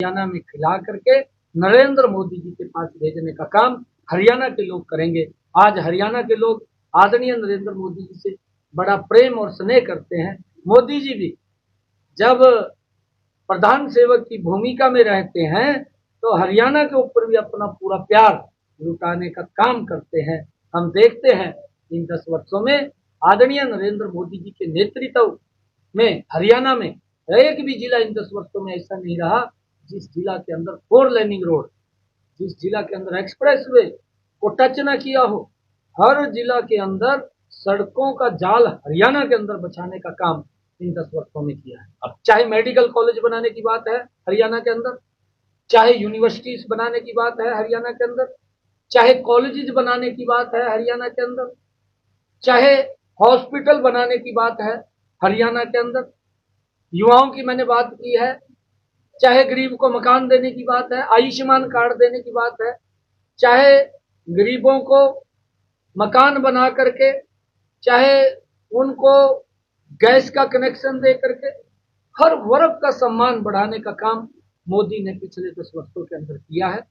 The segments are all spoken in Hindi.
हरियाणा में खिला करके नरेंद्र मोदी जी के पास भेजने का काम हरियाणा के लोग करेंगे। आज हरियाणा के लोग आदरणीय नरेंद्र मोदी जी से बड़ा प्रेम और स्नेह करते हैं। मोदी जी भी जब प्रधान सेवक की भूमिका में रहते हैं तो हरियाणा के ऊपर भी अपना पूरा प्यार लुटाने का काम करते हैं। हम देखते हैं इन 10 वर्षों में आदरणीय नरेंद्र मोदी जी के नेतृत्व में हरियाणा में एक भी जिला इन 10 वर्षों में ऐसा नहीं रहा जिस जिला के अंदर 4 लेनिंग रोड, जिस जिला के अंदर एक्सप्रेस वे को टच न किया हो। हर जिला के अंदर सड़कों का जाल हरियाणा के अंदर बचाने का काम इन 10 वर्षों में किया है। अब चाहे मेडिकल कॉलेज बनाने की बात है हरियाणा के अंदर, चाहे यूनिवर्सिटीज बनाने की बात है हरियाणा के अंदर, चाहे कॉलेजेस बनाने की बात है हरियाणा के अंदर, चाहे हॉस्पिटल बनाने की बात है हरियाणा के अंदर, युवाओं की मैंने बात की है, चाहे गरीब को मकान देने की बात है, आयुष्मान कार्ड देने की बात है, चाहे गरीबों को मकान बना करके, चाहे उनको गैस का कनेक्शन दे करके हर वर्ग का सम्मान बढ़ाने का काम मोदी ने पिछले 10 वर्षों के अंदर किया है।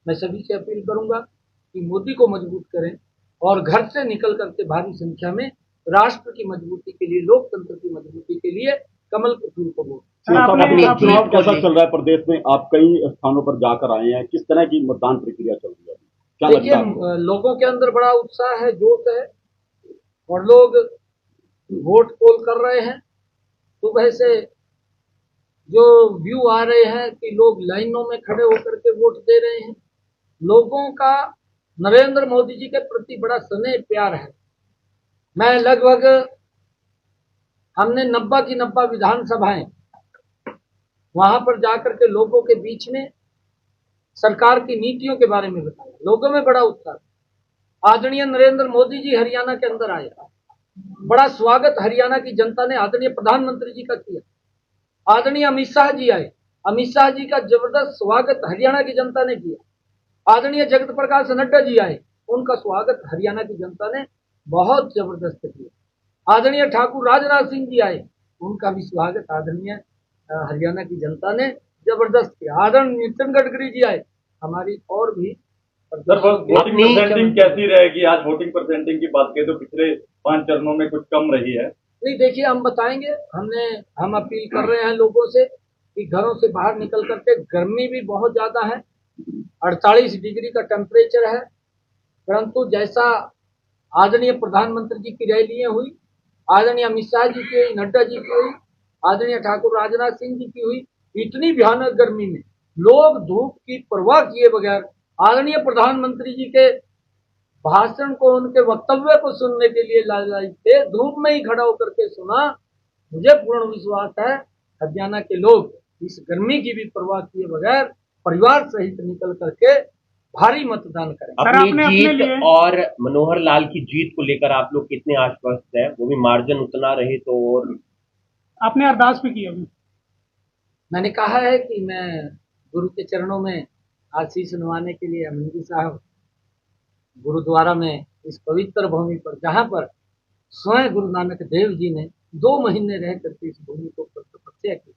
मैं सभी से अपील करूंगा कि मोदी को मजबूत करें और घर से निकल करके भारी संख्या में राष्ट्र की मजबूती के लिए, लोकतंत्र की मजबूती के लिए कमल के फूल को वोट। चुनाव कैसा चल रहा है प्रदेश में? आप कई स्थानों पर जाकर आए हैं, किस तरह की मतदान प्रक्रिया चल रही है? क्या लगता है? देखिए, लोगों के अंदर बड़ा उत्साह है, जोश है और लोग वोट पोल कर रहे हैं। सुबह से जो व्यू आ रहे हैं कि लोग लाइनों में खड़े होकर के वोट दे रहे हैं। लोगों का नरेंद्र मोदी जी के प्रति बड़ा स्नेह प्यार है। मैं लगभग हमने 90 की 90 विधानसभाएं वहां पर जाकर के लोगों के बीच में सरकार की नीतियों के बारे में बताया। लोगों में बड़ा उत्साह। आदरणीय नरेंद्र मोदी जी हरियाणा के अंदर आए, बड़ा स्वागत हरियाणा की जनता ने आदरणीय प्रधानमंत्री जी का किया। आदरणीय अमित शाह जी आए, अमित शाह जी का जबरदस्त स्वागत हरियाणा की जनता ने किया। आदरणीय जगत प्रकाश नड्डा जी आए, उनका स्वागत हरियाणा की जनता ने बहुत जबरदस्त किया। आदरणीय ठाकुर राजनाथ सिंह जी आए, उनका भी स्वागत आदरणीय हरियाणा की जनता ने जबरदस्त किया। आदरणीय नितिन गडकरी जी आए, हमारी और भी वोटिंग परसेंटिंग कैसी रहेगी? आज वोटिंग परसेंटिंग की बात करें तो पिछले 5 चरणों में कुछ कम रही है। नहीं, देखिए, हम बताएंगे। हम अपील कर रहे हैं लोगों से कि घरों से बाहर निकल करके, गर्मी भी बहुत ज्यादा है, 48 डिग्री का टेम्परेचर है, परंतु जैसा आदरणीय प्रधानमंत्री जी की रैलियां हुई, आदरणीय अमित शाह जी की हुई, नड्डा जी की हुई, आदरणीय ठाकुर राजनाथ सिंह जी की हुई, इतनी भयानक गर्मी में लोग धूप की परवाह किए बगैर आदरणीय प्रधानमंत्री जी के भाषण को, उनके वक्तव्य को सुनने के लिए लाइन थे, धूप में ही खड़ा होकर के सुना। मुझे पूर्ण विश्वास है हरियाणा के लोग इस गर्मी की भी परवाह किए बगैर परिवार सहित निकल करके भारी मतदान करें। अपनी जीत और मनोहर लाल की जीत को लेकर आप लोग कितने आश्वस्त हैं? वो भी मार्जिन उतना रहे तो। और आपने अरदास भी की अभी? मैंने कहा है कि मैं गुरु के चरणों में आशीष नवाने के लिए अमनदीप साहब गुरुद्वारा में इस पवित्र भूमि पर, जहां पर स्वयं गुरु नानक देव जी ने 2 महीने रह करके इस भूमि को तपस्या की,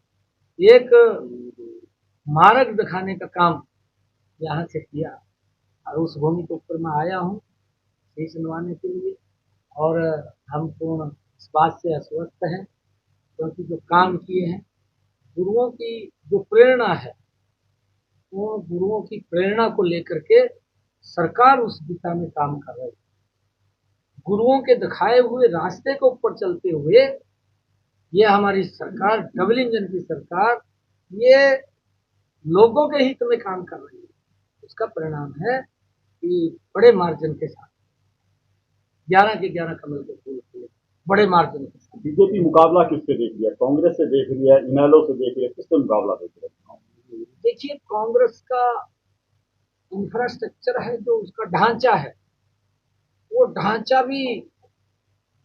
एक मार्ग दिखाने का काम यहाँ से किया और उस भूमि के ऊपर मैं आया हूँ शीश नवाने के लिए। और हम पूर्ण इस बात से आश्वस्त हैं क्योंकि जो काम किए हैं, गुरुओं की जो प्रेरणा है, वो गुरुओं की प्रेरणा को लेकर के सरकार उस दिशा में काम कर रही है। गुरुओं के दिखाए हुए रास्ते के ऊपर चलते हुए ये हमारी सरकार, डबल इंजन की सरकार, ये लोगों के हित में काम कर रही है। उसका परिणाम है कि बड़े मार्जिन के साथ 11 के 11 कमल के फूल खिले, बड़े मार्जिन के साथ। बीजेपी मुकाबला किससे देख लिया? कांग्रेस से देख लिया, इनेलो से देख लिया, किससे मुकाबला देख लिया? देखिए, कांग्रेस का इंफ्रास्ट्रक्चर है, जो उसका ढांचा है, वो ढांचा भी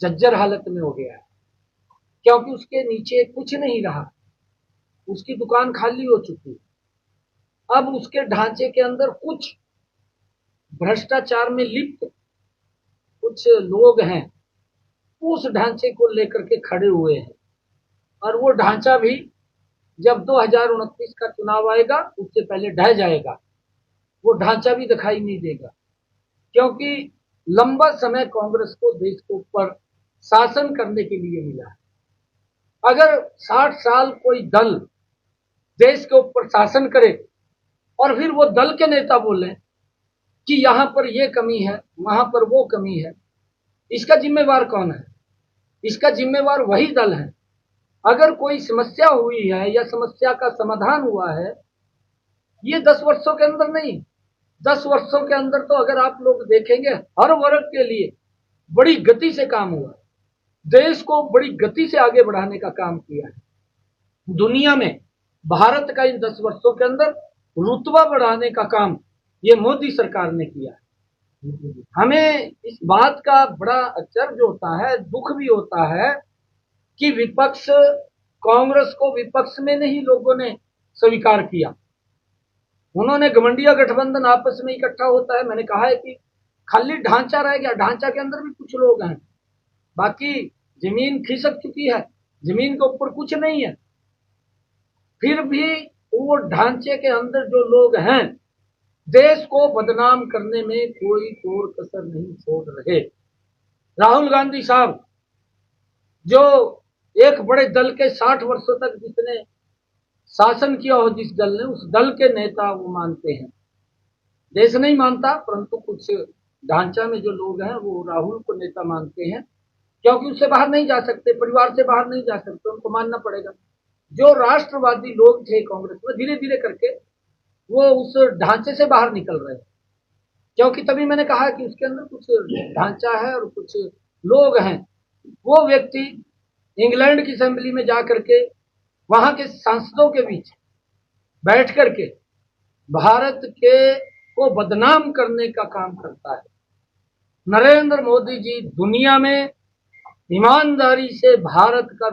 जर्जर हालत में हो गया है क्योंकि उसके नीचे कुछ नहीं रहा। उसकी दुकान खाली हो चुकी है। अब उसके ढांचे के अंदर कुछ भ्रष्टाचार में लिप्त कुछ लोग हैं, उस ढांचे को लेकर के खड़े हुए हैं और वो ढांचा भी जब 2029 का चुनाव आएगा उससे पहले ढह जाएगा, वो ढांचा भी दिखाई नहीं देगा, क्योंकि लंबा समय कांग्रेस को देश के ऊपर शासन करने के लिए मिला है। अगर 60 साल कोई दल देश के ऊपर शासन करे और फिर वो दल के नेता बोले कि यहां पर ये कमी है, वहां पर वो कमी है, इसका जिम्मेवार कौन है? इसका जिम्मेवार वही दल है। अगर कोई समस्या हुई है या समस्या का समाधान हुआ है, ये 10 वर्षों के अंदर नहीं, 10 वर्षों के अंदर तो अगर आप लोग देखेंगे हर वर्ग के लिए बड़ी गति से काम हुआ, देश को बड़ी गति से आगे बढ़ाने का काम किया है। दुनिया में भारत का इन 10 वर्षों के अंदर रुतबा बढ़ाने का काम ये मोदी सरकार ने किया है। हमें इस बात का बड़ा आश्चर्य होता है, दुख भी होता है कि विपक्ष, कांग्रेस को विपक्ष में नहीं लोगों ने स्वीकार किया। उन्होंने घमंडिया गठबंधन आपस में इकट्ठा होता है। मैंने कहा है कि खाली ढांचा रह गया, ढांचा के अंदर भी कुछ लोग हैं, बाकी जमीन खिसक चुकी है, जमीन के ऊपर कुछ नहीं है। फिर भी वो ढांचे के अंदर जो लोग हैं देश को बदनाम करने में कोई कोर कसर नहीं छोड़ रहे। राहुल गांधी साहब जो एक बड़े दल के 60 वर्षों तक जिसने शासन किया हो, जिस दल ने, उस दल के नेता वो मानते हैं। देश नहीं मानता, परंतु कुछ ढांचा में जो लोग हैं वो राहुल को नेता मानते हैं, क्योंकि उससे बाहर नहीं जा सकते, परिवार से बाहर नहीं जा सकते, उनको मानना पड़ेगा। जो राष्ट्रवादी लोग थे कांग्रेस में, धीरे धीरे करके वो उस ढांचे से बाहर निकल रहे हैं, क्योंकि तभी मैंने कहा कि उसके अंदर कुछ ढांचा है और कुछ लोग हैं। वो व्यक्ति इंग्लैंड की असेंबली में जा करके वहां के सांसदों के बीच बैठ करके भारत के को बदनाम करने का काम करता है। नरेंद्र मोदी जी दुनिया में ईमानदारी से भारत का